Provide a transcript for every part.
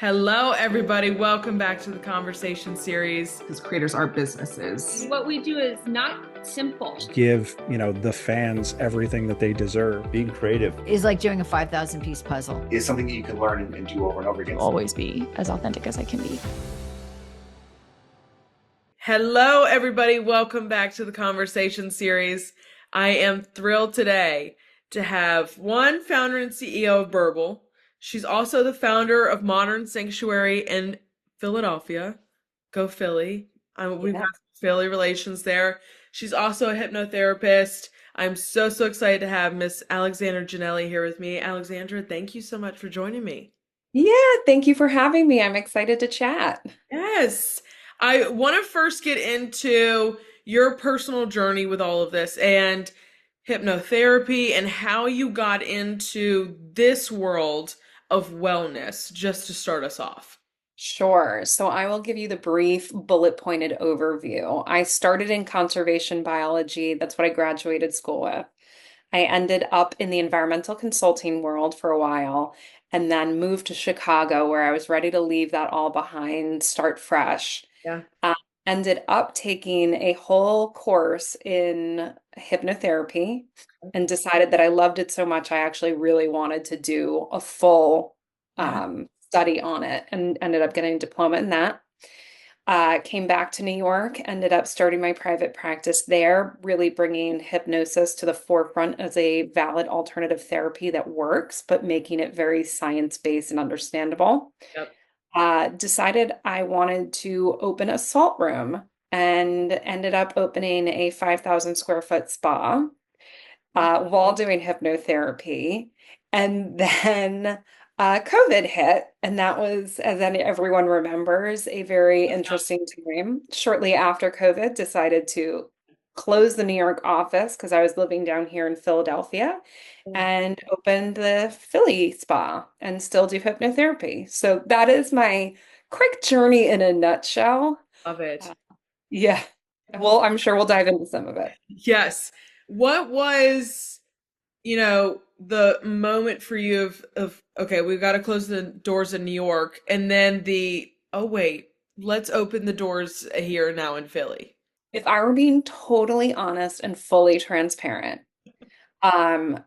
Hello, everybody. Welcome back to the conversation series. Because creators are businesses. What we do is not simple. Give, the fans everything that they deserve. Being creative is like doing a 5,000 piece puzzle. is something that you can learn and do over and over again. Always be as authentic as I can be. Hello, everybody. Welcome back to the conversation series. I am thrilled today to have one founder and CEO of Burble. She's also the founder of Modrn Sanctuary in Philadelphia. Go Philly. We've got Philly relations there. She's also a hypnotherapist. I'm so excited to have Miss Alexandra Janelli here with me. Alexandra, thank you so much for joining me. Yeah, thank you for having me. I'm excited to chat. Yes. I want to first get into your personal journey with all of this and hypnotherapy and how you got into this world of wellness, just to start us off. Sure. So I will give you the brief bullet pointed overview. I started in conservation biology. That's what I graduated school with. I ended up in the environmental consulting world for a while and then moved to Chicago where I was ready to leave that all behind, start fresh. Yeah. Ended up taking a whole course in hypnotherapy and decided that I loved it so much I actually really wanted to do a full study on it and ended up getting a diploma in that. Came back to New York, ended up starting my private practice there, really bringing hypnosis to the forefront as a valid alternative therapy that works, but making it very science-based and understandable. Yep. Decided I wanted to open a salt room and ended up opening a 5,000 square foot spa while doing hypnotherapy. And then COVID hit, and that was, as everyone remembers, a very interesting time. Shortly after COVID, decided to close the New York office because I was living down here in Philadelphia and opened the Philly spa and still do hypnotherapy. So that is my quick journey in a nutshell. Love it. Yeah. Well, I'm sure we'll dive into some of it. Yes. What was, the moment for you of okay, we've got to close the doors in New York, and then oh wait, let's open the doors here now in Philly? If I were being totally honest and fully transparent, I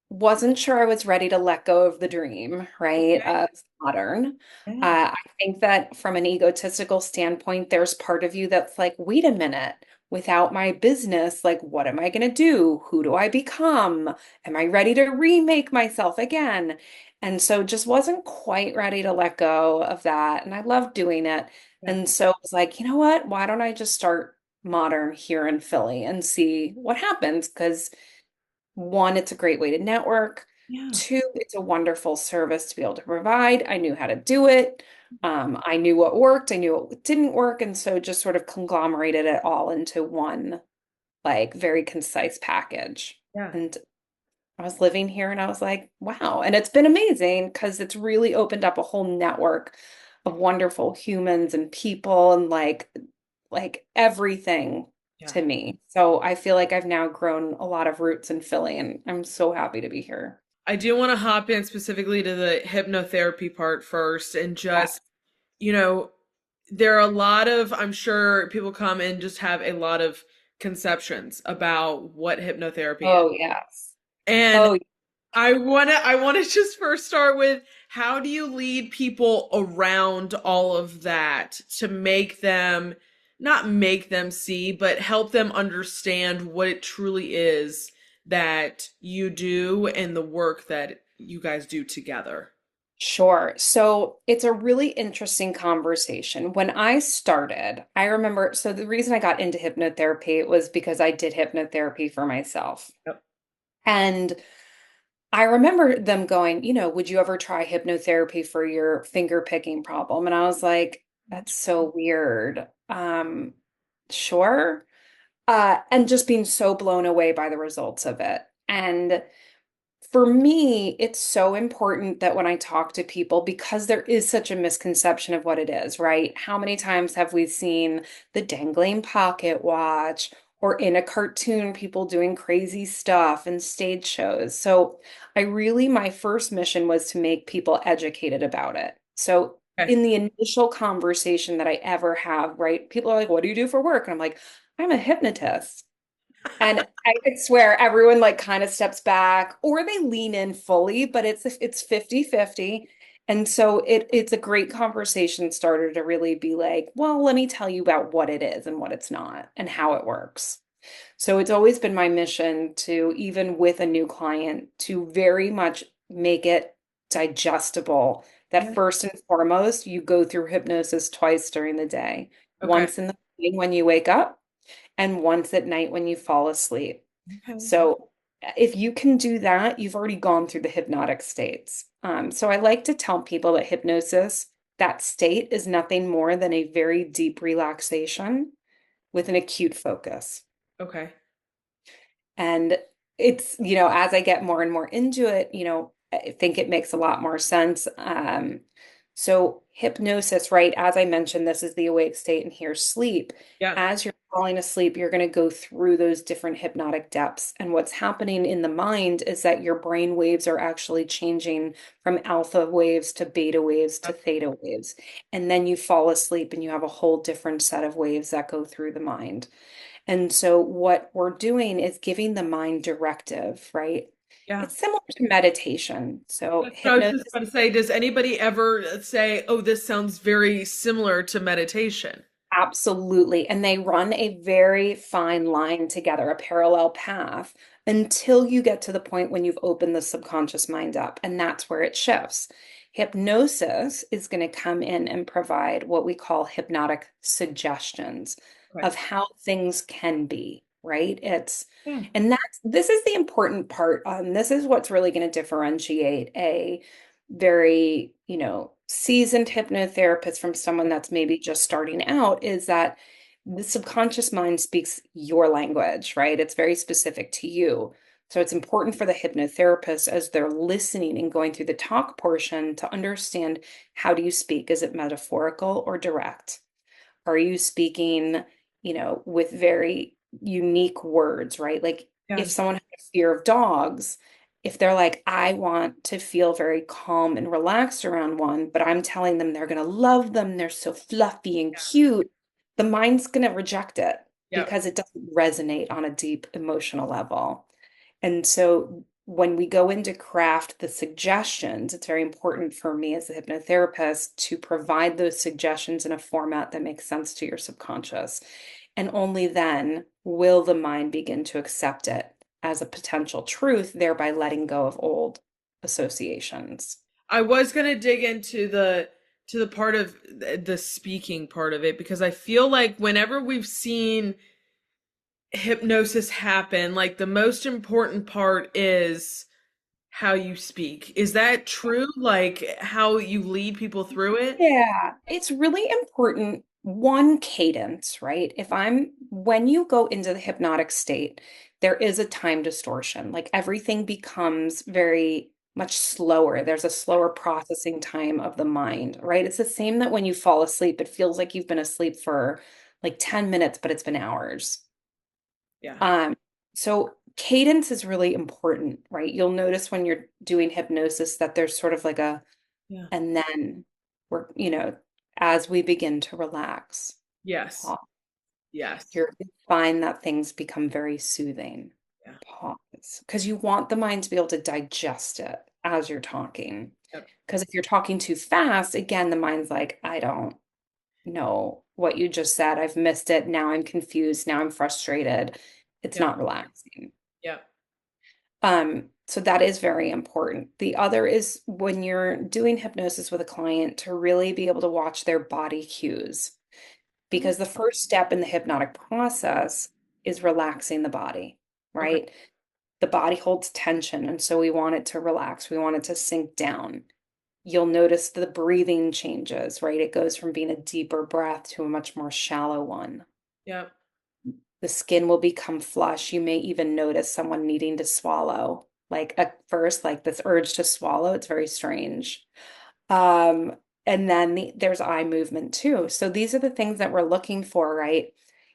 wasn't sure I was ready to let go of the dream, right, Okay. of Modrn. I think that from an egotistical standpoint, there's part of you that's like, wait a minute, without my business, like, what am I going to do? Who do I become? Am I ready to remake myself again? And so just wasn't quite ready to let go of that. And I loved doing it. And so I was like, you know what? Why don't I just start Modrn here in Philly and see what happens? Because one, it's a great way to network. Yeah. Two, it's a wonderful service to be able to provide. I knew how to do it. I knew what worked. I knew what didn't work. And so just sort of conglomerated it all into one, like, very concise package. Yeah. And I was living here and I was like, wow. And it's been amazing because it's really opened up a whole network of wonderful humans and people and like everything to me. So I feel like I've now grown a lot of roots in Philly and I'm so happy to be here. I do want to hop in specifically to the hypnotherapy part first and just, there are a lot of, I'm sure people come and just have a lot of conceptions about what hypnotherapy is. Oh, yes. And I want to just first start with, how do you lead people around all of that to make them, not make them see, but help them understand what it truly is that you do and the work that you guys do together? Sure. So it's a really interesting conversation. When I started, I remember, so the reason I got into hypnotherapy was because I did hypnotherapy for myself. Yep. And I remember them going, would you ever try hypnotherapy for your finger picking problem? And I was like, that's so weird. Sure. And just being so blown away by the results of it. And for me, it's so important that when I talk to people, because there is such a misconception of what it is, right? How many times have we seen the dangling pocket watch or in a cartoon, people doing crazy stuff and stage shows. So my first mission was to make people educated about it. So Okay. in the initial conversation that I ever have, right, people are like, what do you do for work? And I'm like, I'm a hypnotist. And I could swear everyone like kind of steps back or they lean in fully, but it's 50-50. And so it's a great conversation starter to really be like, well, let me tell you about what it is and what it's not and how it works. So it's always been my mission to, even with a new client, to very much make it digestible. That Yeah. first and foremost, you go through hypnosis twice during the day, Okay. once in the morning when you wake up and once at night when you fall asleep. Okay. So if you can do that, you've already gone through the hypnotic states. So I like to tell people that hypnosis, that state is nothing more than a very deep relaxation with an acute focus. Okay. And it's, as I get more and more into it, I think it makes a lot more sense. So hypnosis, right? As I mentioned, this is the awake state and here's sleep. Yeah. As you're falling asleep, you're going to go through those different hypnotic depths. And what's happening in the mind is that your brain waves are actually changing from alpha waves to beta waves to theta waves. And then you fall asleep and you have a whole different set of waves that go through the mind. And so what we're doing is giving the mind directive, right? Yeah. It's similar to meditation. So That's what I was hypnosis, just about to say. Does anybody ever say, oh, this sounds very similar to meditation? absolutely. And they run a very fine line together, a parallel path, until you get to the point when you've opened the subconscious mind up. And that's where it shifts. Hypnosis is going to come in and provide what we call hypnotic suggestions Right. of how things can be, right? Yeah. And this is the important part. This is what's really going to differentiate a very, seasoned hypnotherapist from someone that's maybe just starting out, is that the subconscious mind speaks your language, right? It's very specific to you. So it's important for the hypnotherapist, as they're listening and going through the talk portion, to understand, how do you speak? Is it metaphorical or direct? Are you speaking, with very unique words, right? Like Yeah. if someone has a fear of dogs, if they're like, I want to feel very calm and relaxed around one, but I'm telling them they're going to love them, they're so fluffy and cute, the mind's going to reject it Yeah. because it doesn't resonate on a deep emotional level. And so when we go into craft the suggestions, it's very important for me as a hypnotherapist to provide those suggestions in a format that makes sense to your subconscious. And only then will the mind begin to accept it as a potential truth, thereby letting go of old associations. I was gonna dig into the part of the speaking part of it, because I feel like whenever we've seen hypnosis happen, like the most important part is how you speak. Is that true? Like how you lead people through it? Yeah, it's really important. One, cadence, right? When you go into the hypnotic state, there is a time distortion. Like everything becomes very much slower. There's a slower processing time of the mind, right? It's the same that when you fall asleep, it feels like you've been asleep for like 10 minutes, but it's been hours. Yeah. So cadence is really important, right? You'll notice when you're doing hypnosis that there's sort of like Yeah. and then as we begin to relax, Yes. pause. Yes. You're going to find that things become very soothing. Yeah. Pause. Because you want the mind to be able to digest it as you're talking. Yep. Because if you're talking too fast, again, the mind's like, I don't know what you just said. I've missed it. Now I'm confused. Now I'm frustrated. It's Yep. not relaxing. Yeah. So that is very important. The other is when you're doing hypnosis with a client, to really be able to watch their body cues, because the first step in the hypnotic process is relaxing the body, Okay. right? The body holds tension, and so we want it to relax. We want it to sink down. You'll notice the breathing changes, right? It goes from being a deeper breath to a much more shallow one. Yep. The skin will become flush. You may even notice someone needing to swallow. Like at first, like this urge to swallow, it's very strange. And then there's eye movement too. So these are the things that we're looking for, right?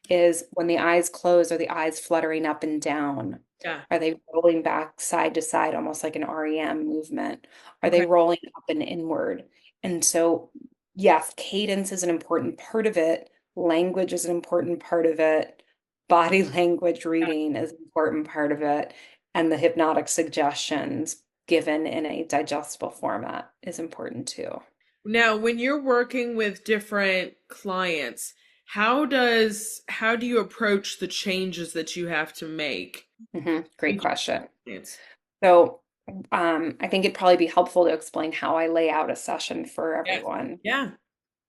is when the eyes close, are the eyes fluttering up and down? Yeah. Are they rolling back side to side, almost like an REM movement? Are they Okay. rolling up and inward? And so, yes, cadence is an important part of it. Language is an important part of it. Body language Yeah. reading is an important part of it. And the hypnotic suggestions given in a digestible format is important too. Now, when you're working with different clients, how do you approach the changes that you have to make? Great question. Clients? So, I think it'd probably be helpful to explain how I lay out a session for Yes. everyone. Yeah.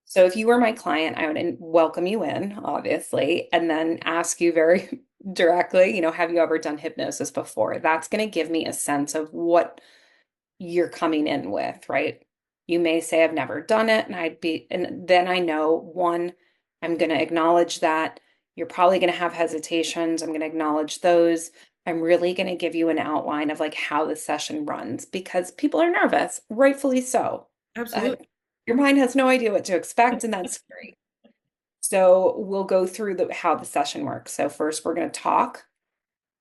So, if you were my client, I would welcome you in, obviously, and then ask you very directly, have you ever done hypnosis before? That's going to give me a sense of what you're coming in with, right? You may say, I've never done it, and then I know one, I'm going to acknowledge that. You're probably going to have hesitations. I'm going to acknowledge those. I'm really going to give you an outline of like how the session runs because people are nervous, rightfully so. Absolutely. Your mind has no idea what to expect, and that's scary. So we'll go through how the session works. So first, we're going to talk.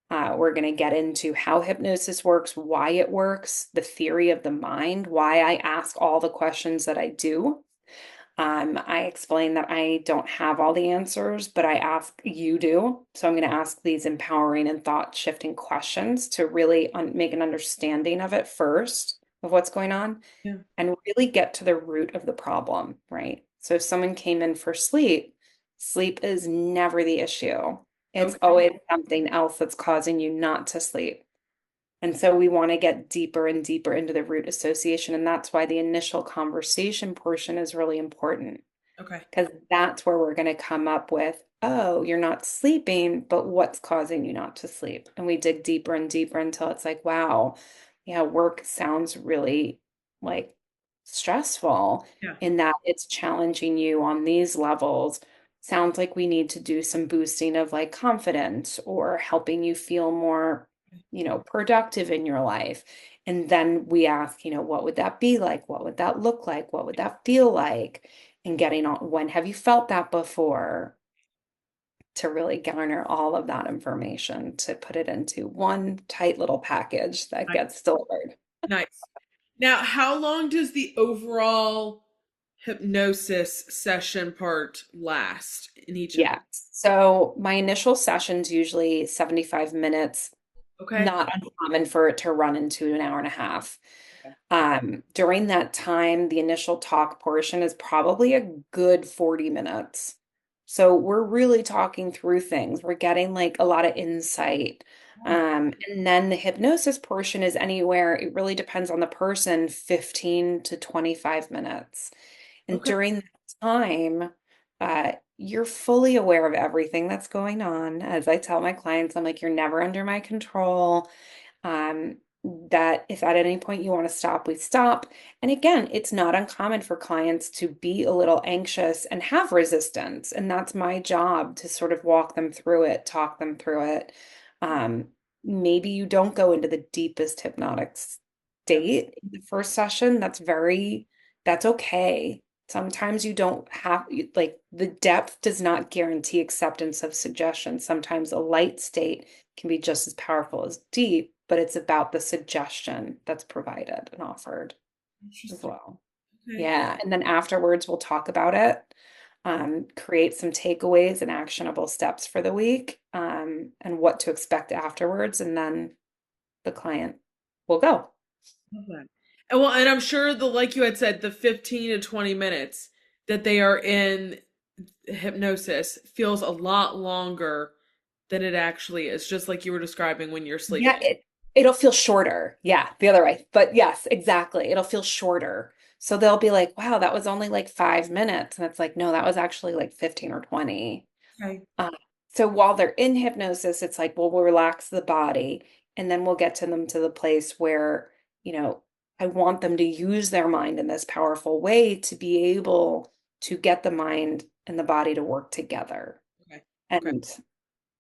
We're going to get into how hypnosis works, why it works, the theory of the mind, why I ask all the questions that I do. I explain that I don't have all the answers, but I ask you do. So I'm going to ask these empowering and thought shifting questions to really make an understanding of it first, of what's going on, Yeah. and really get to the root of the problem, right? So if someone came in for sleep, sleep is never the issue. It's Okay. always something else that's causing you not to sleep. And so we want to get deeper and deeper into the root association. And that's why the initial conversation portion is really important Okay. because that's where we're going to come up with, oh, you're not sleeping, but what's causing you not to sleep? And we dig deeper and deeper until it's like, wow, yeah, work sounds really like stressful Yeah. in that it's challenging you on these levels. Sounds like we need to do some boosting of like confidence or helping you feel more, productive in your life. And then we ask, what would that be like? What would that look like? What would that feel like? And getting on, when have you felt that before? To really garner all of that information to put it into one tight little package that Nice. gets delivered. Nice. Now, how long does the overall hypnosis session part last in each of Yeah. So my initial session's usually 75 minutes, Okay. not uncommon for it to run into an hour and a half. Okay. During that time, the initial talk portion is probably a good 40 minutes. So we're really talking through things. We're getting like a lot of insight. And then the hypnosis portion is anywhere, it really depends on the person, 15 to 25 minutes. And Okay. during that time, you're fully aware of everything that's going on. As I tell my clients, I'm like, you're never under my control. Um, that if at any point you want to stop, we stop. And again, it's not uncommon for clients to be a little anxious and have resistance. And that's my job to sort of walk them through it, talk them through it. Um, Maybe you don't go into the deepest hypnotic state in the first session. That's okay. Sometimes you don't have, like, the depth does not guarantee acceptance of suggestion. Sometimes a light state can be just as powerful as deep, but it's about the suggestion that's provided and offered as Interesting. well. Okay. Yeah. And then afterwards, we'll talk about it, create some takeaways and actionable steps for the week, and what to expect afterwards. And then the client will go. Love that. And well, and I'm sure like you had said, the 15 to 20 minutes that they are in hypnosis feels a lot longer than it actually is, just like you were describing when you're sleeping. Yeah, it'll feel shorter. Yeah, the other way. But yes, exactly. It'll feel shorter. So they'll be like, wow, that was only like 5 minutes. And it's like, no, that was actually like 15 or 20. Okay. Uh, so while they're in hypnosis, it's like, well, we'll relax the body and then we'll get to them to the place where, I want them to use their mind in this powerful way to be able to get the mind and the body to work together. Okay. Okay. And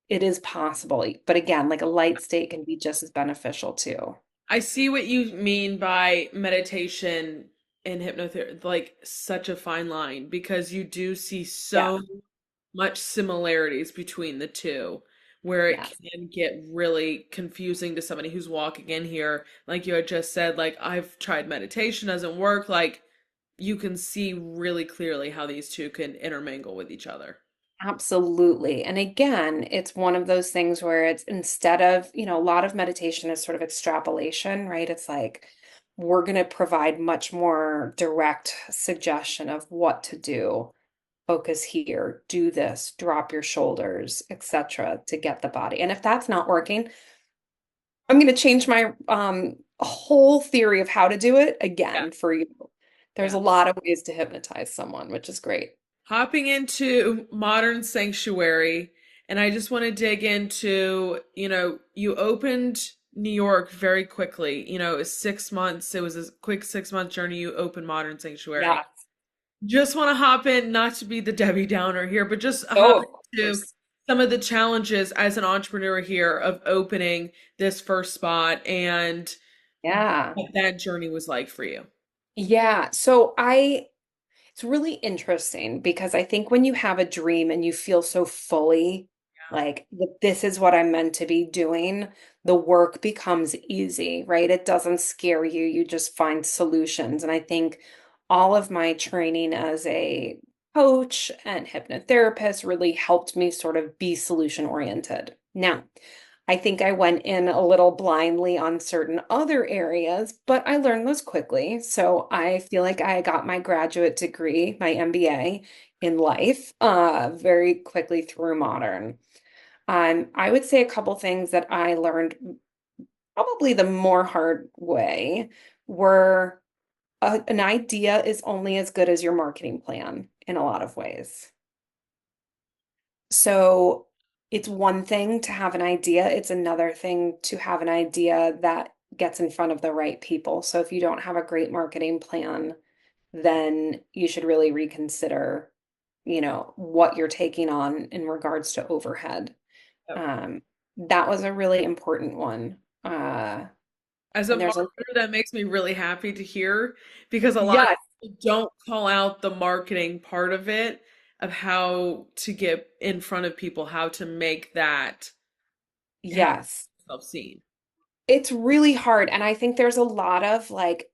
it is possible, but again, like a light state can be just as beneficial too. I see what you mean by meditation and hypnotherapy, like such a fine line because you do see Yeah. so much similarities between the two, where it Yes. can get really confusing to somebody who's walking in here. Like you had just said, like, I've tried meditation, doesn't work. Like, you can see really clearly how these two can intermingle with each other. Absolutely. And again, it's one of those things where it's instead of, a lot of meditation is sort of extrapolation, right? It's like we're going to provide much more direct suggestion of what to do. Focus here, do this, drop your shoulders, etc., to get the body. And if that's not working, I'm going to change my whole theory of how to do it Yeah. again for you. There's Yeah. a lot of ways to hypnotize someone, which is great. Hopping into Modern Sanctuary, and I just want to dig into, you opened New York very quickly. It was 6 months. It was a quick 6 month journey. You opened Modern Sanctuary. Yeah. Just want to hop in, not to be the Debbie Downer here, but just Oh, hop of into course. some of the challenges as an entrepreneur here of opening this first spot and Yeah. what that journey was like for you. Yeah. It's really interesting because I think when you have a dream and you feel so fully like this is what I'm meant to be doing, the work becomes easy, right? It doesn't scare you. You just find solutions. And I think all of my training as a coach and hypnotherapist really helped me sort of be solution oriented. Now, I think I went in a little blindly on certain other areas, but I learned those quickly. So I feel like I got my graduate degree, my MBA in life, very quickly through Modern. I would say a couple things that I learned probably the more hard way were an idea is only as good as your marketing plan in a lot of ways. So it's one thing to have an idea, it's another thing to have an idea that gets in front of the right people. So if you don't have a great marketing plan, then you should really reconsider, what you're taking on in regards to overhead. Yep. Um, that was a really important one. As a And there's a marketer, that makes me really happy to hear because a lot of yes, people don't call out the marketing part of it, of how to get in front of people, how to make that have yes. yourself seen. It's really hard. And I think there's a lot of like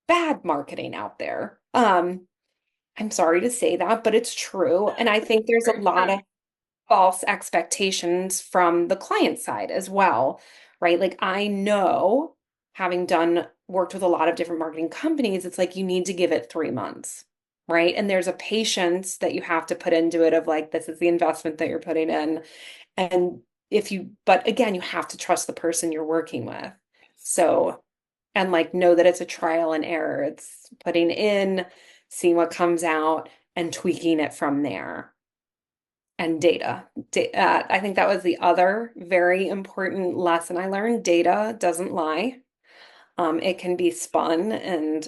bad marketing out there. I'm sorry to say that, but it's true. And I think there's a Very lot true. of false expectations from the client side as well, right? Like I know, having worked with a lot of different marketing companies, it's like you need to give it 3 months, right? And there's a patience that you have to put into it of like, this is the investment that you're putting in. And but again, you have to trust the person you're working with. So, and like know that it's a trial and error. It's putting in, seeing what comes out, and tweaking it from there. And data. I think that was the other very important lesson I learned. Data doesn't lie. It can be spun and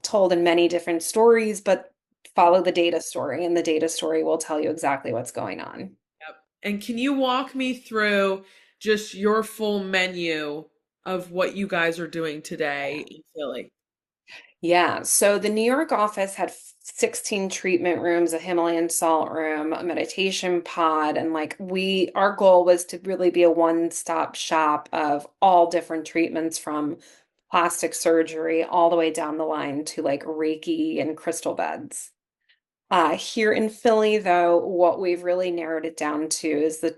told in many different stories, but follow the data story, and the data story will tell you exactly what's going on. Yep. And can you walk me through just your full menu of what you guys are doing today in Philly? Yeah, so the New York office had 16 treatment rooms, a Himalayan salt room, a meditation pod, and like our goal was to really be a one-stop shop of all different treatments from plastic surgery all the way down the line to like Reiki and crystal beds. Here in Philly, though, what we've really narrowed it down to is the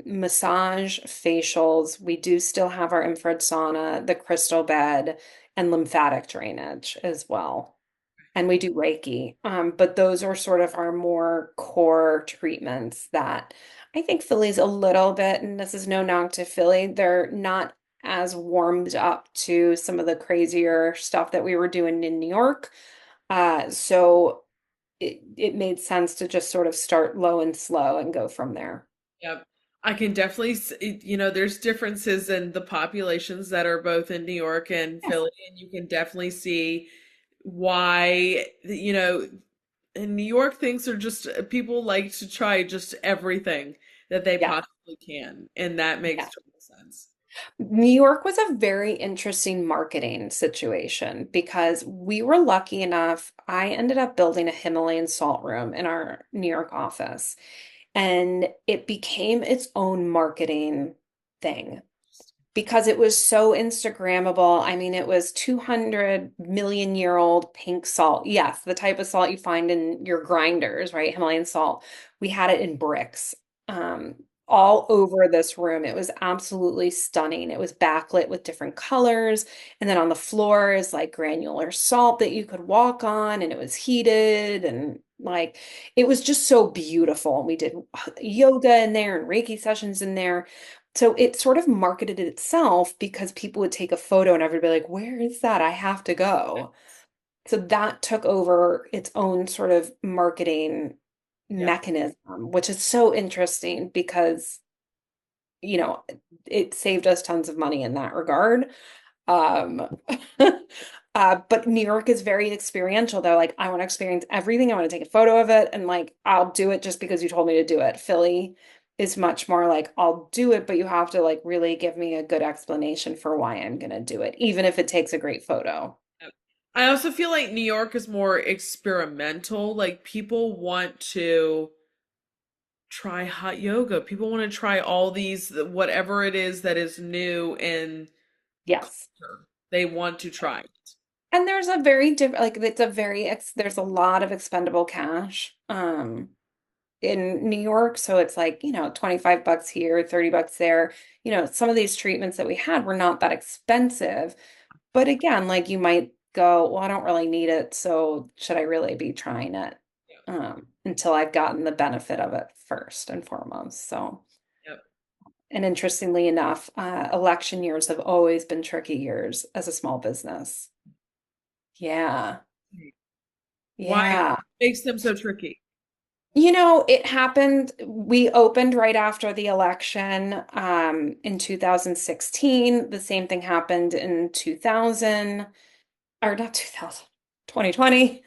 massage, facials. We do still have our infrared sauna, the crystal bed, and lymphatic drainage as well. And we do Reiki. But those are sort of our more core treatments that I think Philly's a little bit, and this is no knock to Philly, they're not as warmed up to some of the crazier stuff that we were doing in New York. So it made sense to just sort of start low and slow and go from there. Yep. I can definitely, there's differences in the populations that are both in New York and Yes. Philly, and you can definitely see why, in New York, things are just, people like to try just everything that they Yeah. possibly can, and that makes Yeah. total sense. New York was a very interesting marketing situation because we were lucky enough. I ended up building a Himalayan salt room in our New York office, and it became its own marketing thing because it was so Instagrammable. I mean, it was 200 million-year-old pink salt. Yes, the type of salt you find in your grinders, right? Himalayan salt. We had it in bricks, um, all over this room. It was absolutely stunning. It was backlit with different colors. And then on the floor is like granular salt that you could walk on, and it was heated and like it was just so beautiful. We did yoga in there and Reiki sessions in there. So it sort of marketed itself because people would take a photo and everybody like, where is that? I have to go. So that took over its own sort of marketing Yeah. mechanism, which is so interesting because, you know, it saved us tons of money in that regard. Um, but New York is very experiential. They're like, I want to experience everything. I want to take a photo of it, and like, I'll do it just because you told me to do it. Philly is much more like, I'll do it, but you have to like really give me a good explanation for why I'm gonna do it, even if it takes a great photo. I also feel like New York is more experimental. Like people want to try hot yoga. People want to try all these, whatever it is that is new and Yes. they want to try it. And there's a very different, like, it's a very, there's a lot of expendable cash. In New York. So it's like, 25 bucks here, 30 bucks there. Some of these treatments that we had were not that expensive. But again, like you might go, well, I don't really need it. So should I really be trying it? Until I've gotten the benefit of it first and foremost. So, Yep. and interestingly enough, election years have always been tricky years as a small business. Yeah. Why Yeah. makes them so tricky? It happened. We opened right after the election in 2016. The same thing happened in 2000, or not 2000, 2020.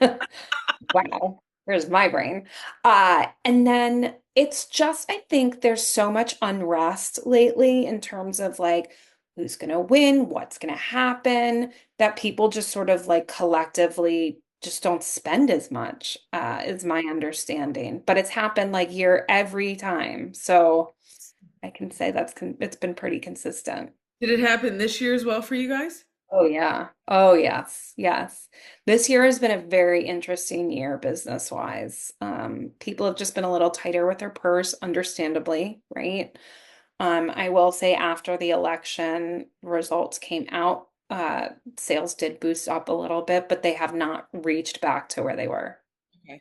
Wow, where's my brain? And then it's just, I think there's so much unrest lately in terms of like who's going to win, what's going to happen, that people just sort of like collectively just don't spend as much, is my understanding. But it's happened like year every time. So I can say it's been pretty consistent. Did it happen this year as well for you guys? Oh yeah. Oh yes. Yes. This year has been a very interesting year business wise. People have just been a little tighter with their purse, understandably, right? I will say after the election results came out, sales did boost up a little bit, but they have not reached back to where they were. Okay.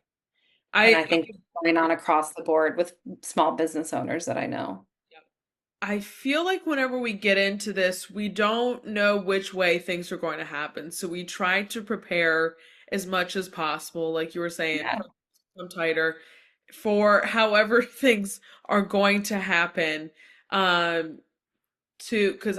And I I think it's going on across the board with small business owners that I know. I feel like whenever we get into this, we don't know which way things are going to happen. So we try to prepare as much as possible, like you were saying, Yeah. I'm tighter for however things are going to happen. Because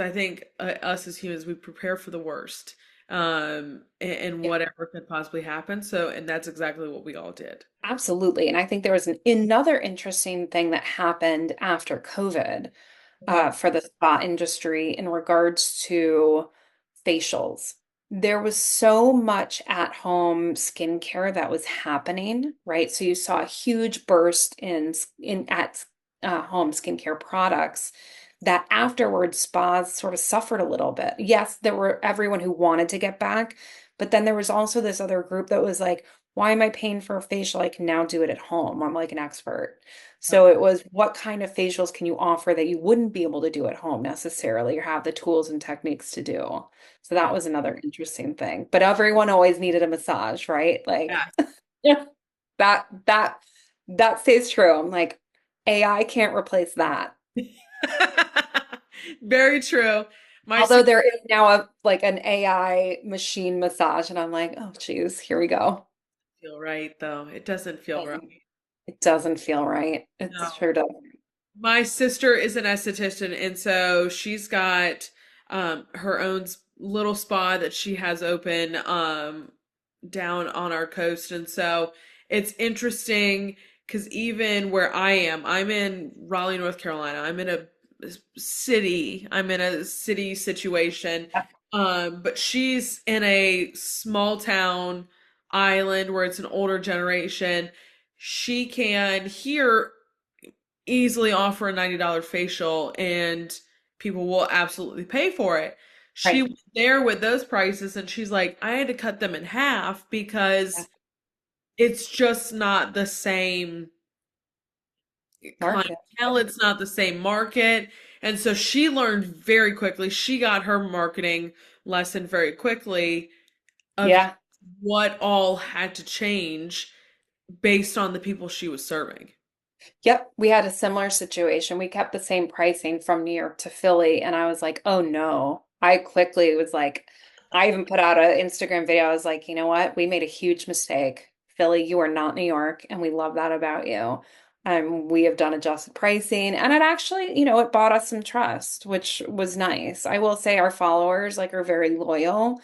I think us as humans, we prepare for the worst, and whatever could possibly happen. So, and that's exactly what we all did. Absolutely. And I think there was another interesting thing that happened after COVID, Okay. for the spa industry in regards to facials. There was so much at-home skincare that was happening, right? So you saw a huge burst in at home skincare products that afterwards spas sort of suffered a little bit. Yes, there were everyone who wanted to get back, but then there was also this other group that was like, why am I paying for a facial? I can now do it at home. I'm like an expert. So it was, what kind of facials can you offer that you wouldn't be able to do at home necessarily, or have the tools and techniques to do? So that was another interesting thing. But everyone always needed a massage, right? Like, Yeah. yeah, that that stays true. I'm like, AI can't replace that. Very true. My Although sister there is now an AI machine massage, and I'm like, oh geez, here we go. feel right though. It doesn't feel right. It doesn't feel right. It No. sure doesn't. My sister is an esthetician, and so she's got her own little spa that she has open down on our coast. And so it's interesting because even where I am, I'm in Raleigh, North Carolina. I'm in city. I'm in a city situation. But she's in a small town island where it's an older generation. She can here easily offer a $90 facial and people will absolutely pay for it. She Right. was there with those prices and she's like, I had to cut them in half Yeah. because it's just not the same Market. clientele, it's not the same market. And so she learned very quickly. She got her marketing lesson very quickly of Yeah. what all had to change based on the people she was serving. Yep, we had a similar situation. We kept the same pricing from New York to Philly, and I was like, oh no. I quickly was like, I even put out an Instagram video. I was like, you know what? We made a huge mistake. Philly, you are not New York, and we love that about you. We have done adjusted pricing, and it actually, it bought us some trust, which was nice. I will say our followers like are very loyal.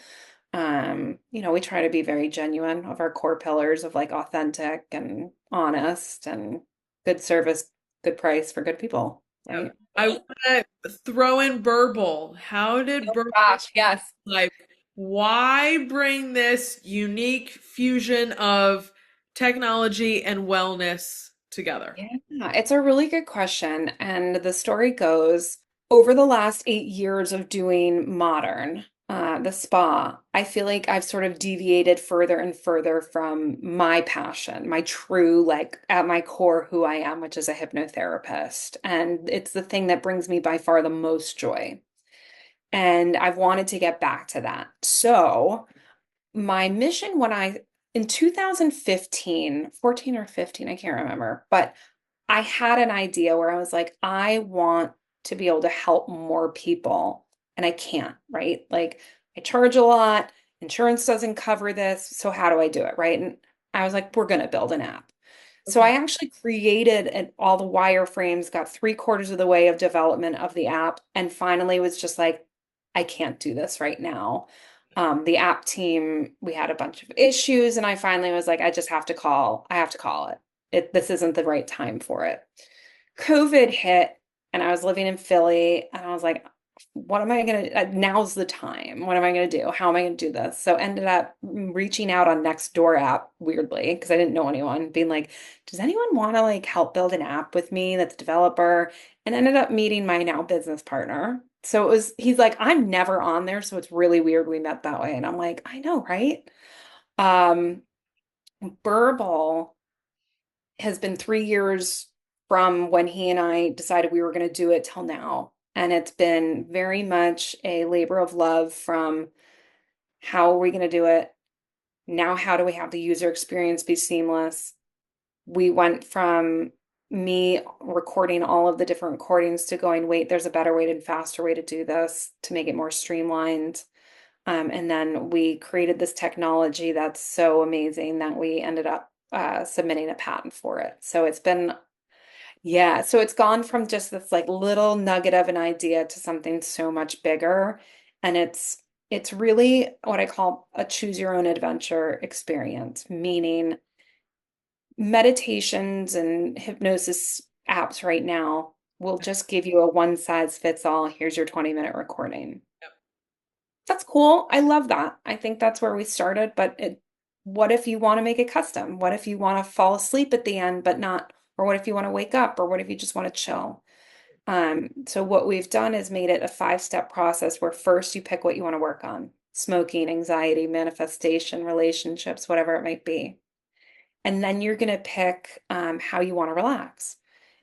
We try to be very genuine of our core pillars of like authentic and honest and good service, good price for good people, right? I want to throw in Burble. How did Oh Burble gosh, yes. like why bring this unique fusion of technology and wellness together? Yeah, it's a really good question. And the story goes over the last 8 years of doing Modrn, the spa, I feel like I've sort of deviated further and further from my passion, my true, like at my core, who I am, which is a hypnotherapist. And it's the thing that brings me by far the most joy. And I've wanted to get back to that. So, my mission in 2015, 14 or 15, I can't remember, but I had an idea where I was like, I want to be able to help more people, and I can't, right? Like, I charge a lot, insurance doesn't cover this. So, how do I do it, right? And I was like, we're going to build an app. So, I Okay. actually created all the wireframes, got 3/4 of the way of development of the app, and finally was just like, I can't do this right now. The app team, we had a bunch of issues, and I finally was like, I have to call it. This isn't the right time for it. COVID hit, and I was living in Philly, and I was like, what am I going to, now's the time. What am I going to do? How am I going to do this? So ended up reaching out on Nextdoor app, weirdly, because I didn't know anyone, being like, does anyone want to like help build an app with me that's a developer? And ended up meeting my now business partner. So he's like, I'm never on there, so it's really weird we met that way. And I'm like, I know, right? Um, Burble has been 3 years from when he and I decided we were going to do it till now. And it's been very much a labor of love from how are we going to do it? Now, how do we have the user experience be seamless? We went from me recording all of the different recordings to going, wait, there's a better way and faster way to do this to make it more streamlined. And then we created this technology that's so amazing that we ended up submitting a patent for it. So it's gone from just this like little nugget of an idea to something so much bigger. And it's really what I call a choose your own adventure experience, meaning meditations and hypnosis apps right now will just give you a one size fits all. Here's your 20-minute recording. Yep. That's cool. I love that. I think that's where we started, but what if you want to make it custom? What if you want to fall asleep at the end, but not, or what if you want to wake up, or what if you just want to chill? So what we've done is made it a 5-step process where first you pick what you want to work on: smoking, anxiety, manifestation, relationships, whatever it might be. And then you're going to pick how you want to relax.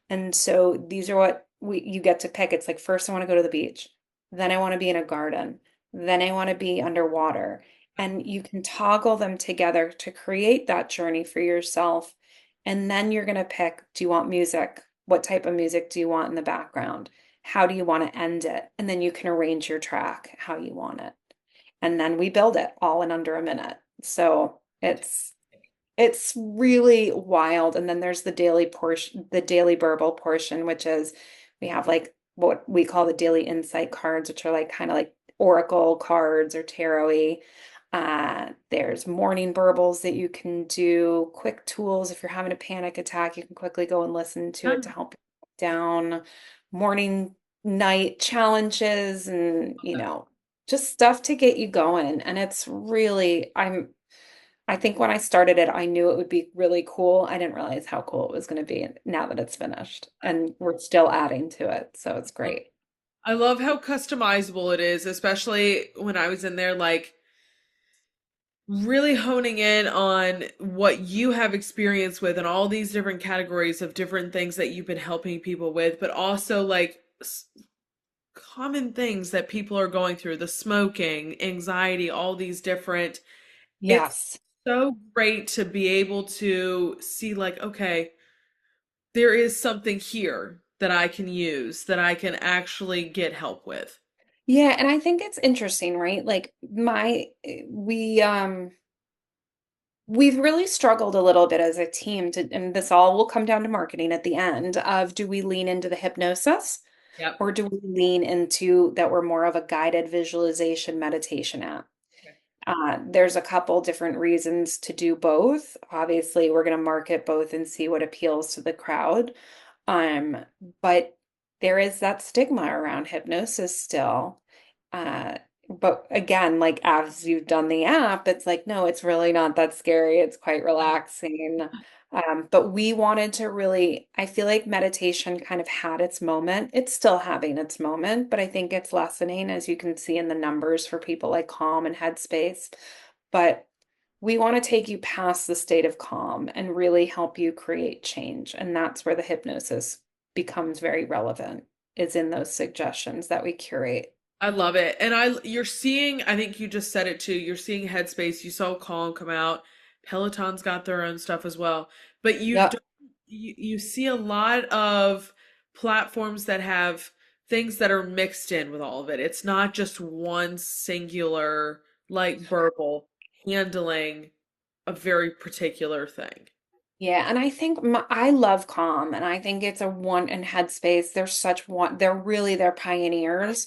And so these are what you get to pick. It's like, first I want to go to the beach, then I want to be in a garden, then I want to be underwater. And you can toggle them together to create that journey for yourself. And then you're going to pick, do you want music? What type of music do you want in the background? How do you want to end it? And then you can arrange your track how you want it. And then we build it all in under a minute. So it's really wild. And then there's the daily portion, the daily Burble portion, which is we have like what we call the daily insight cards, which are like kind of like oracle cards or tarot-y. There's morning burbles that you can do, quick tools. If you're having a panic attack, you can quickly go and listen to it to help you down. Morning night challenges and, just stuff to get you going. And it's really, I think when I started it, I knew it would be really cool. I didn't realize how cool it was going to be now that it's finished. And we're still adding to it. So it's great. I love how customizable it is, especially when I was in there, like really honing in on what you have experience with and all these different categories of different things that you've been helping people with, but also like common things that people are going through, the smoking, anxiety, all these different. It's Yes. so great to be able to see, like, okay, there is something here that I can use, that I can actually get help with. Yeah, and I think it's interesting, right? Like we've really struggled a little bit as a team and this all will come down to marketing at the end of do we lean into the hypnosis Yep. or do we lean into that we're more of a guided visualization meditation app? Okay. There's a couple different reasons to do both. Obviously, we're going to market both and see what appeals to the crowd. Um, but there is that stigma around hypnosis still. Uh, but again, like as you've done the app, it's like, no, it's really not that scary. It's quite relaxing. But we wanted to really, I feel like meditation kind of had its moment. It's still having its moment, but I think it's lessening, as you can see in the numbers for people like Calm and Headspace. But we want to take you past the state of calm and really help you create change. And that's where the hypnosis becomes very relevant, is in those suggestions that we curate. I love it. And you're seeing, I think you just said it too, you're seeing Headspace, you saw Calm come out. Peloton's got their own stuff as well. But Yep. you see a lot of platforms that have things that are mixed in with all of it. It's not just one singular, like Burble, handling a very particular thing. Yeah, and I think I love Calm, and I think it's a one in Headspace. They're pioneers.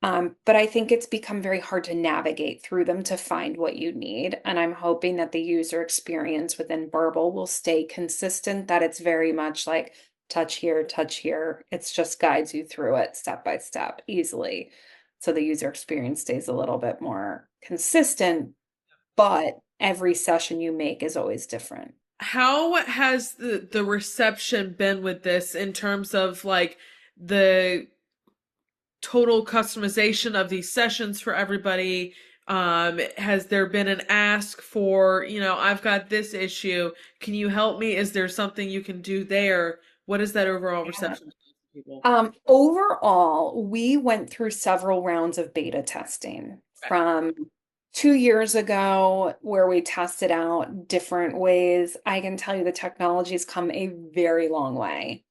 But I think it's become very hard to navigate through them to find what you need. And I'm hoping that the user experience within Burble will stay consistent, that it's very much like touch here, touch here. It's just guides you through it step by step easily. So the user experience stays a little bit more consistent, but every session you make is always different. How has the reception been with this in terms of like the total customization of these sessions for everybody? Has there been an ask for, I've got this issue. Can you help me? Is there something you can do there? What is that overall reception to people? Overall, we went through several rounds of beta testing from 2 years ago where we tested out different ways. I can tell you the technology's come a very long way.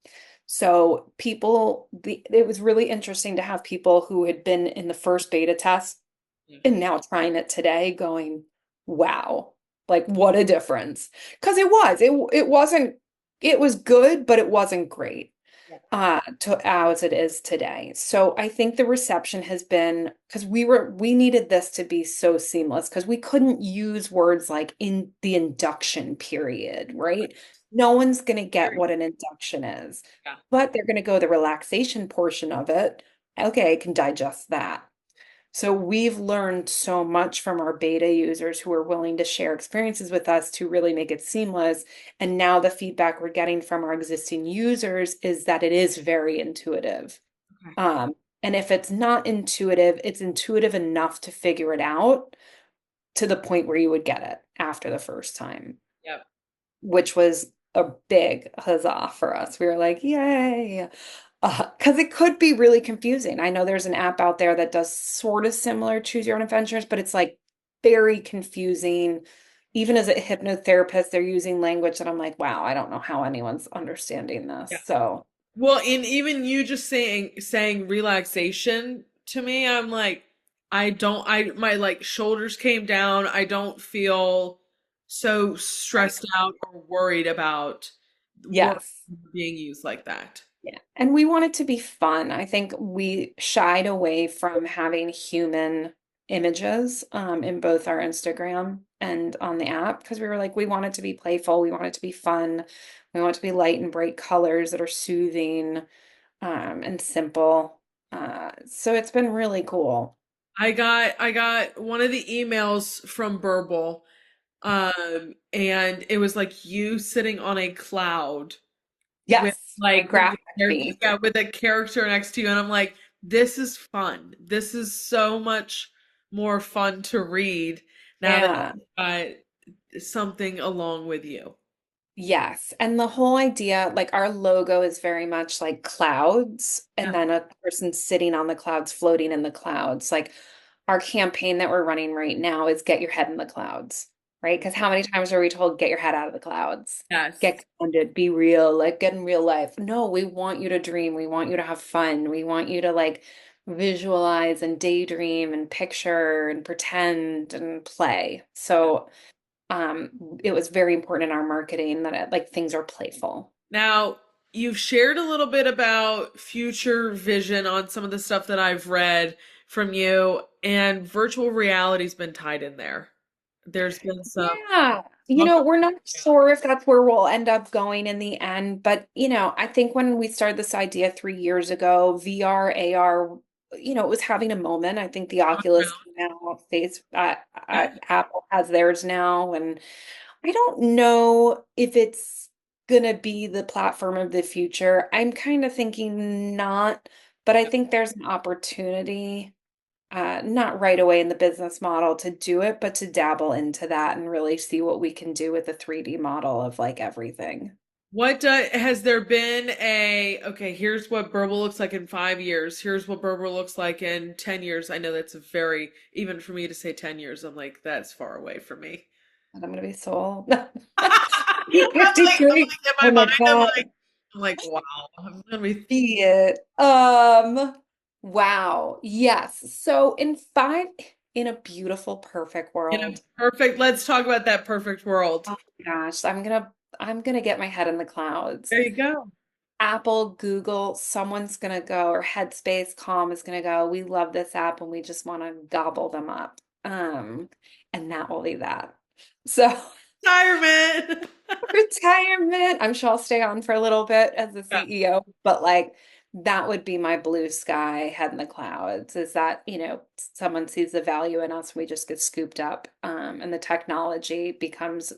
So it was really interesting to have people who had been in the first beta test and now trying it today going, wow, like what a difference. Because it was good, but it wasn't great as it is today. So I think the reception has been because we needed this to be so seamless because we couldn't use words like in the induction period, right? No one's going to get what an induction is, but they're going to go the relaxation portion of it. Okay, I can digest that. So we've learned so much from our beta users who are willing to share experiences with us to really make it seamless. And now the feedback we're getting from our existing users is that it is very intuitive. Okay. And if it's not intuitive, it's intuitive enough to figure it out to the point where you would get it after the first time. Yep. Which was a big huzzah for us. We were like, yay. Because it could be really confusing. I know there's an app out there that does sort of similar choose your own adventures, but it's like very confusing. Even as a hypnotherapist, they're using language that I'm like, wow, I don't know how anyone's understanding this. Yeah. So, well, and even you just saying relaxation to me, I'm like, my like shoulders came down. I don't feel so stressed out or worried about yes, being used like that. Yeah. And we want it to be fun. I think we shied away from having human images in both our Instagram and on the app because we were like, we want it to be playful. We want it to be fun. We want it to be light and bright colors that are soothing and simple. So it's been really cool. I got one of the emails from Burble, and it was like you sitting on a cloud with Yes, my like graphic me. yeah, with a character next to you, and I'm like, this is fun. This is so much more fun to read now that Yeah. I something along with you. Yes. And the whole idea, like our logo is very much like clouds, and Yeah. then a person sitting on the clouds, floating in the clouds. Like our campaign that we're running right now is get your head in the clouds, right? Because how many times are we told, get your head out of the clouds? Yes. Get grounded, be real, like get in real life. No, we want you to dream. We want you to have fun. We want you to like visualize and daydream and picture and pretend and play. So um, it was very important in our marketing that like things are playful. Now, you've shared a little bit about future vision on some of the stuff that I've read from you, and virtual reality's been tied in there. There's been some Yeah. talk We're not sure if that's where we'll end up going in the end, but I think when we started this idea 3 years ago, VR, AR, it was having a moment. I think the Oculus around. came out, face Yeah. Apple has theirs now, and I don't know if it's gonna be the platform of the future. I'm kind of thinking not, but I think there's an opportunity, not right away in the business model to do it, but to dabble into that and really see what we can do with the 3D model of like everything. What has there been okay, here's what Burble looks like in 5 years. Here's what Burble looks like in 10 years. I know that's a very, even for me to say 10 years, I'm like, that's far away from me. And I'm gonna be so I'm 53. like in Oh my my mind, God, I'm like, wow, I'm gonna be see it. Wow. Yes. So in a beautiful, perfect in a world. perfect, let's talk about that perfect world. Oh my gosh, I'm gonna get my head in the clouds. There you go. Apple, Google, someone's gonna go, or Headspace, Calm is gonna go, we love this app and we just want to gobble them up. And that will be that. So Retirement. retirement, I'm sure I'll stay on for a little bit as the Yeah. CEO, but like that would be my blue sky, head in the clouds, is that, someone sees the value in us, we just get scooped up, and the technology becomes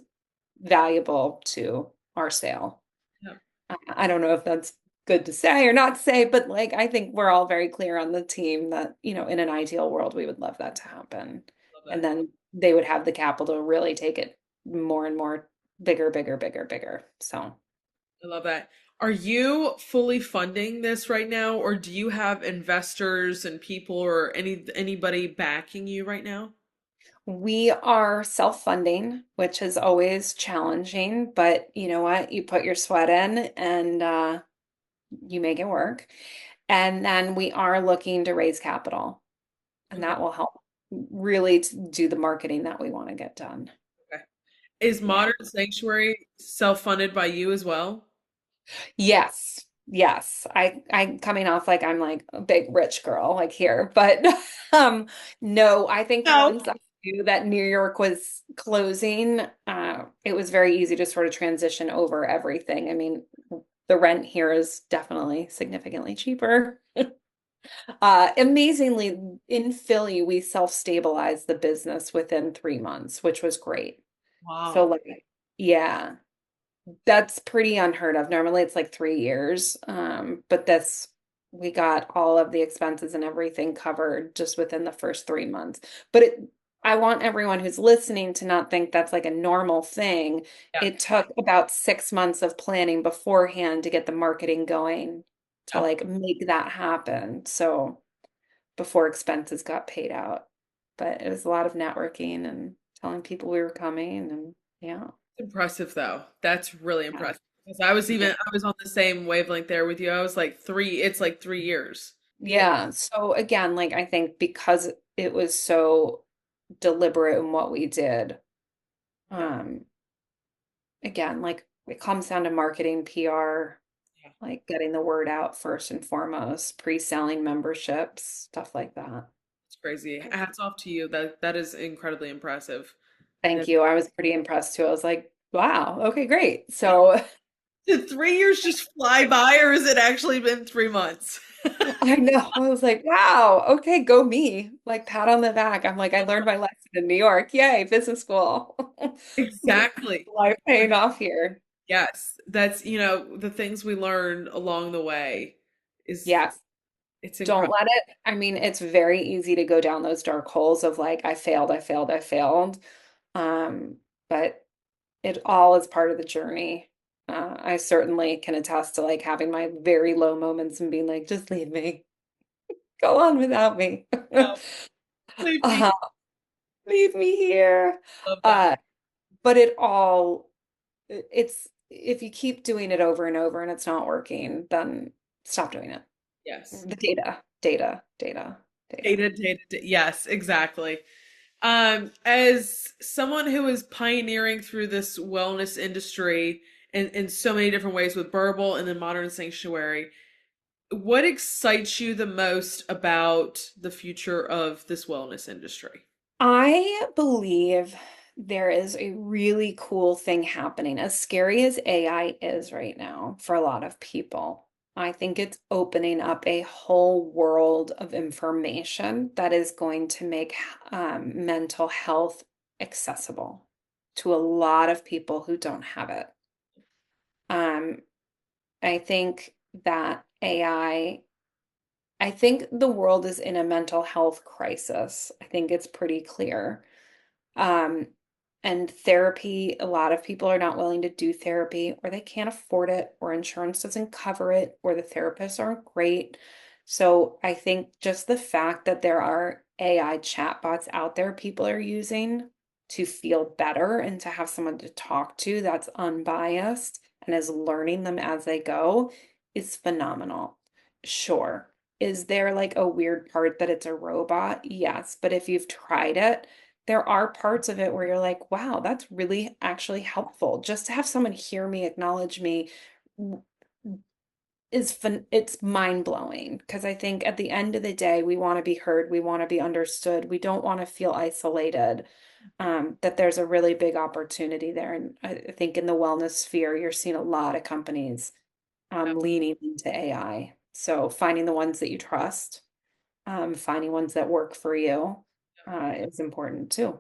valuable to our sale. Yeah. I don't know if that's good to say or not say, but like I think we're all very clear on the team that, in an ideal world, we would love that to happen. Love And it. then they would have the capital to really take it more and more bigger, bigger, bigger, bigger. So I love that. Are you fully funding this right now, or do you have investors and people or anybody backing you right now? we are self-funding, which is always challenging, but you know what? You put your sweat in and you make it work. And then we are looking to raise capital, and Okay. that will help really to do the marketing that we want to get done. Okay. Is Yeah. Modern Sanctuary self-funded by you as well? Yes. Yes. I'm coming off like I'm like a big rich girl like here, but no, I think No. once I knew that New York was closing, it was very easy to sort of transition over everything. I mean, the rent here is definitely significantly cheaper. Amazingly, in Philly, we self-stabilized the business within 3 months, which was great. So Wow. like, yeah, that's pretty unheard of. Normally it's like 3 years. But this, we got all of the expenses and everything covered just within the first 3 months. But I want everyone who's listening to not think that's like a normal thing. Yeah. It took about 6 months of planning beforehand to get the marketing going to Yeah. like make that happen. So before expenses got paid out. But it was a lot of networking and telling people we were coming, and yeah. Impressive though. That's really Yeah. impressive. Because Yeah. I was on the same wavelength there with you. I was like it's like 3 years. Yeah. So again, like I think because it was so deliberate in what we did, Yeah. um, again, like it comes down to marketing, PR, Yeah. like getting the word out first and foremost, pre-selling memberships, stuff like that. It's crazy. Hats off to you. That is incredibly impressive. Thank And you. I was pretty impressed too. I was like, wow, okay, great. So did 3 years just fly by, or has it actually been 3 months? I know. I was like, wow, okay, go me. Like pat on the back. I'm like, I learned my lesson in New York. Yay, business school. Exactly. Life paying off here. Yes, that's, the things we learn along the way is Yes. it's Don't incredible. let it. I mean, it's very easy to go down those dark holes of like, I failed, I failed, I failed. Um, but it all is part of the journey. I certainly can attest to like having my very low moments and being like, just leave me. Go on without me. No, leave me. Uh, leave me here. Love that. Uh, but it all, it's, if you keep doing it over and over and it's not working, then stop doing it. Yes. The data, data, data, data. Yes, exactly. As someone who is pioneering through this wellness industry in so many different ways with Burble and then Modern Sanctuary, what excites you the most about the future of this wellness industry? I believe there is a really cool thing happening. As scary as AI is right now for a lot of people, I think it's opening up a whole world of information that is going to make mental health accessible to a lot of people who don't have it. Um, I think that I think the world is in a mental health crisis. I think it's pretty clear. Um, and therapy, a lot of people are not willing to do therapy, or they can't afford it, or insurance doesn't cover it, or the therapists aren't great. So I think just the fact that there are AI chatbots out there people are using to feel better and to have someone to talk to that's unbiased and is learning them as they go is phenomenal. Sure. Is there like a weird part that it's a robot? Yes. But if you've tried it, there are parts of it where you're like, wow, that's really actually helpful. Just to have someone hear me, acknowledge me w- is fun. It's mind blowing because I think at the end of the day, we want to be heard, we want to be understood, we don't want to feel isolated. That there's a really big opportunity there. And I think in the wellness sphere, you're seeing a lot of companies leaning into AI. So finding the ones that you trust, finding ones that work for you is important too.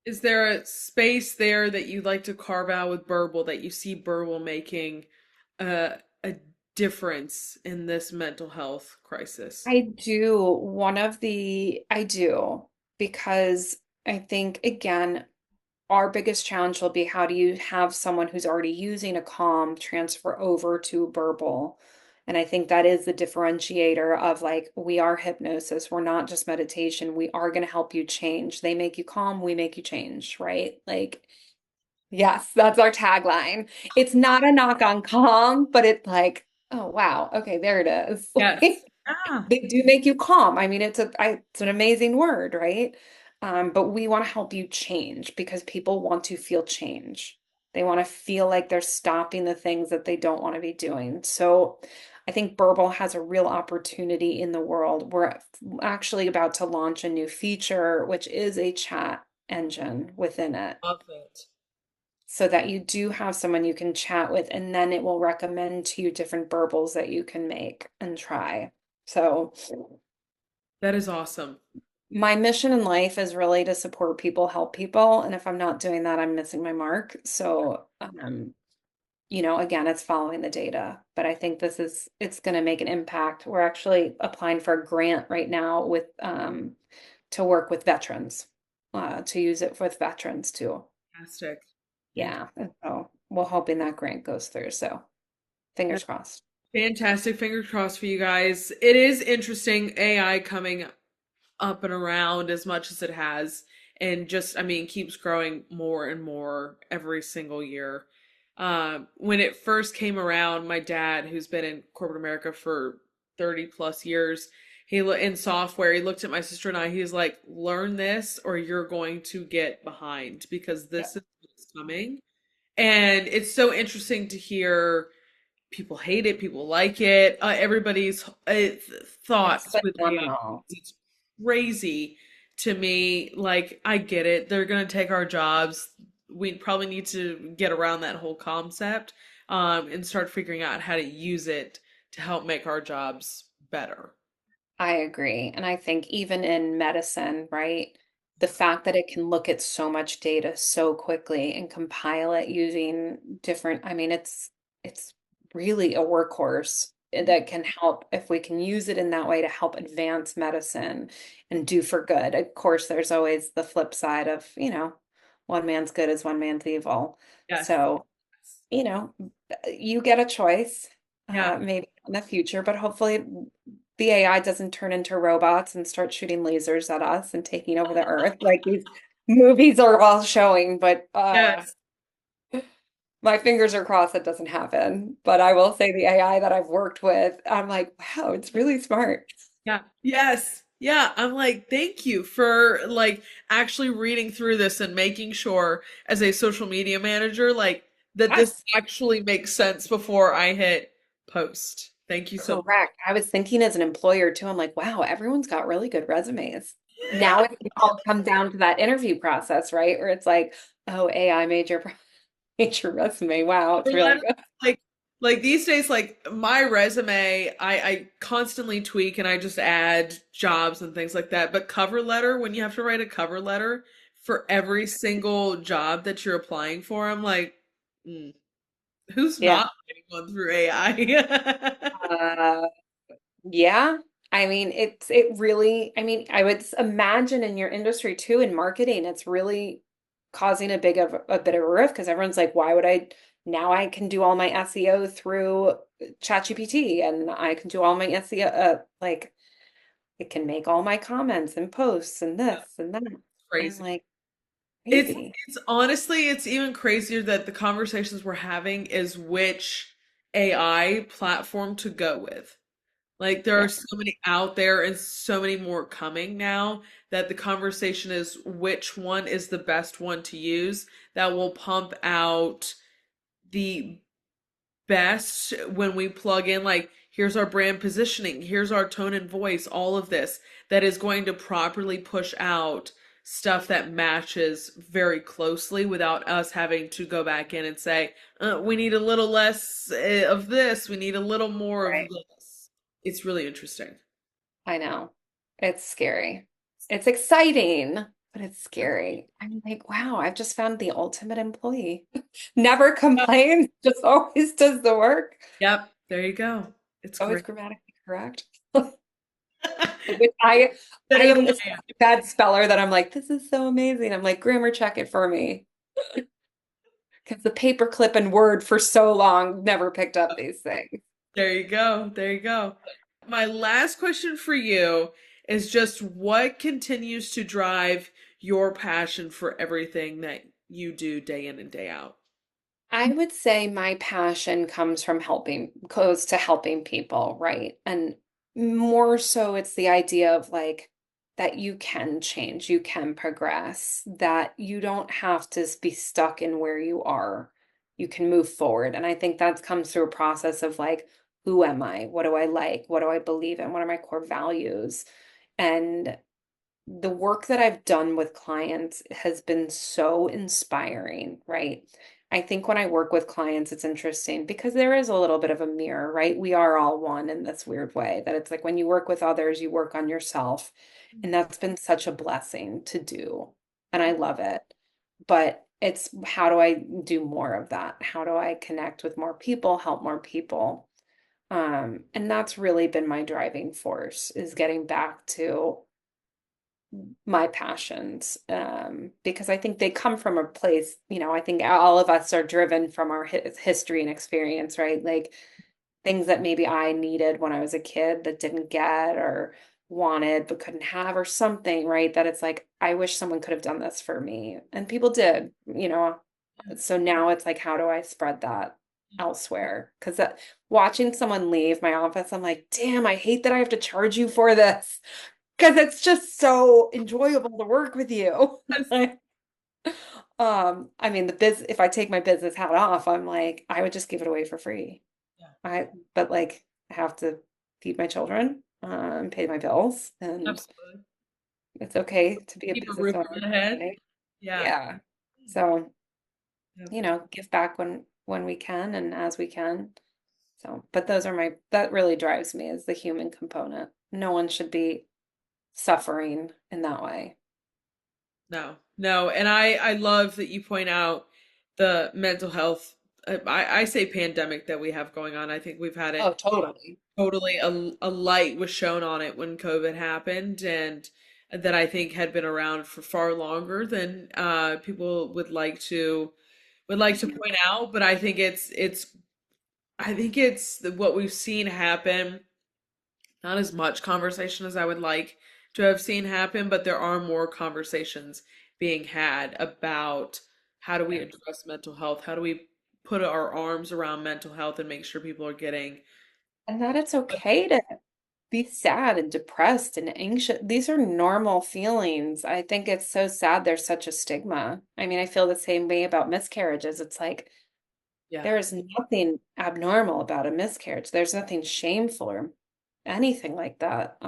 Is there a space there that you'd like to carve out with Burble that you see Burble making a difference in this mental health crisis? I do because I think again, our biggest challenge will be how do you have someone who's already using a calm transfer over to Burble? And I think that is the differentiator of like, we are hypnosis. We're not just meditation. We are going to help you change. They make you calm, we make you change, right? Like, yes, that's our tagline. It's not a knock on calm, but it's like, oh, wow. Okay, there it is. Yes. Ah, They do make you calm. I mean, it's an amazing word, right? But we want to help you change because people want to feel change. They want to feel like they're stopping the things that they don't want to be doing. So I think Burble has a real opportunity in the world. We're actually about to launch a new feature, which is a chat engine within it love it. so that you do have someone you can chat with, and then it will recommend to you different burbles that you can make and try. So, That is awesome. my mission in life is really to support people, help people, and if I'm not doing that, I'm missing my mark. So, again, it's following the data, but I think it's going to make an impact. We're actually applying for a grant right now with to work with veterans, to use it with veterans too. Fantastic. Yeah, and so we're hoping that grant goes through. So fingers crossed. Fantastic. Fingers crossed for you guys. It is interesting, AI coming up and around as much as it has, and just, I mean, keeps growing more and more every single year. When it first came around, my dad, who's been in corporate America for 30 plus years, in software, he looked at my sister and I, he was like, learn this or you're going to get behind because Yep. this is what's coming. And it's so interesting to hear people hate it, people like it, everybody's It's thoughts with AI. phenomenal. It's crazy to me. Like, I get it. They're going to take our jobs. We probably need to get around that whole concept and start figuring out how to use it to help make our jobs better. I agree. And I think even in medicine, right, the fact that it can look at so much data so quickly and compile it using different, I mean, it's really a workhorse that can help if we can use it in that way to help advance medicine and do for good. Of course, there's always the flip side of, one man's good is one man's evil. Yes. So, you get a choice, Yeah. maybe in the future, but hopefully the AI doesn't turn into robots and start shooting lasers at us and taking over the earth like these movies are all showing. But Yes. my fingers are crossed that doesn't happen. But I will say the AI that I've worked with, I'm like, wow, it's really smart. Yeah. Yes. Yeah. I'm like, thank you for like actually reading through this and making sure as a social media manager, like that this Yes, actually makes sense before I hit post. Thank you so much. correct. I was thinking as an employer too, I'm like, wow, everyone's got really good resumes. Now it can all come down to that interview process, right? Where it's like, oh, AI made your made your resume. Wow, it's really good. Like like these days, like my resume, I constantly tweak and I just add jobs and things like that. But cover letter, when you have to write a cover letter for every single job that you're applying for, I'm like, mm, who's Yeah. not writing one through AI? Uh, yeah. I mean, it really, I mean, I would imagine in your industry too, in marketing, it's really causing a bit of a rift because everyone's like, why would now I can do all my SEO through ChatGPT and I can do all my SEO, like it can make all my comments and posts and this and that. I'm Crazy. like, It's crazy. it's honestly it's even crazier that the conversations we're having is which AI platform to go with. Like there Yeah. are so many out there and so many more coming now that the conversation is which one is the best one to use that will pump out the best when we plug in like here's our brand positioning, here's our tone and voice, all of this that is going to properly push out stuff that matches very closely without us having to go back in and say, we need a little less of this, we need a little more of Right. this. It's really interesting. I know. It's scary. It's exciting, but it's scary. I'm like, wow, I've just found the ultimate employee. Never complains, just always does the work. Yep, there you go. It's Always great. grammatically correct. Which I Better than am I such am. a bad speller that I'm like, this is so amazing. I'm like, grammar check it for me. Because the paperclip and Word for so long never picked up these things. There you go. There you go. My last question for you is just what continues to drive your passion for everything that you do day in and day out? I would say my passion goes to helping people, right? And more so, it's the idea of like that you can change, you can progress, that you don't have to be stuck in where you are. You can move forward. And I think that comes through a process of like, who am I? What do I like? What do I believe in? What are my core values? And the work that I've done with clients has been so inspiring, right? I think when I work with clients, it's interesting because there is a little bit of a mirror, right? We are all one in this weird way that it's like when you work with others, you work on yourself. And that's been such a blessing to do. And I love it. But it's how do I do more of that? How do I connect with more people, help more people? And that's really been my driving force is getting back to my passions because I think they come from a place, I think all of us are driven from our history and experience, right? Like things that maybe I needed when I was a kid that didn't get or wanted but couldn't have or something, right? That it's like, I wish someone could have done this for me. And people did. So now it's like, how do I spread that elsewhere? Because watching someone leave my office, I'm like, damn, I hate that I have to charge you for this. Because it's just so enjoyable to work with you. I mean, if I take my business hat off, I'm like, I would just give it away for free. Yeah, But like, I have to feed my children, pay my bills, and absolutely. it's okay to be a Keep a business roof over owner, the head. right? Yeah. Yeah. So, Yeah. give back when we can and as we can. So, but that really drives me is the human component. No one should be suffering in that way. No, no. And I love that you point out the mental health. I say pandemic that we have going on. I think we've had it Oh, totally. totally. A light was shown on it when COVID happened, and that I think had been around for far longer than people would like to point out. But I think it's what we've seen happen. Not as much conversation as I would like to have seen happen, but there are more conversations being had about how do we address mental health? How do we put our arms around mental health and make sure people are getting. And that it's okay to be sad and depressed and anxious. These are normal feelings. I think it's so sad there's such a stigma. I mean, I feel the same way about miscarriages. It's like Yeah. there is nothing abnormal about a miscarriage. There's nothing shameful or anything like that.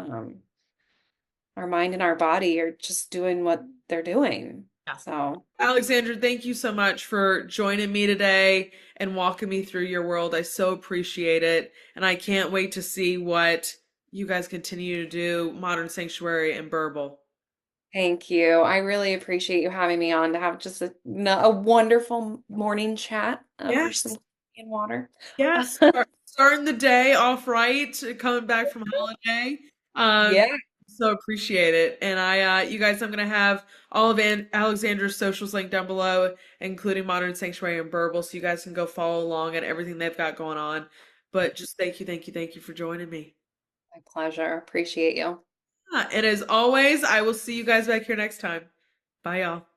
Our mind and our body are just doing what they're doing. Yeah. So, Alexandra, thank you so much for joining me today and walking me through your world. I so appreciate it. And I can't wait to see what you guys continue to do, Modern Sanctuary and Burble. thank you. I really appreciate you having me on to have just a wonderful morning chat over Yes. some coffee and water. Yes. Starting the day off right, coming back from holiday. Yeah. So appreciate it. And you guys, I'm gonna have all of Alexandra's socials linked down below, including Modern Sanctuary and Burble, so you guys can go follow along at everything they've got going on. But just thank you for joining me. My pleasure. Appreciate you. And as always, I will see you guys back here next time. Bye, y'all.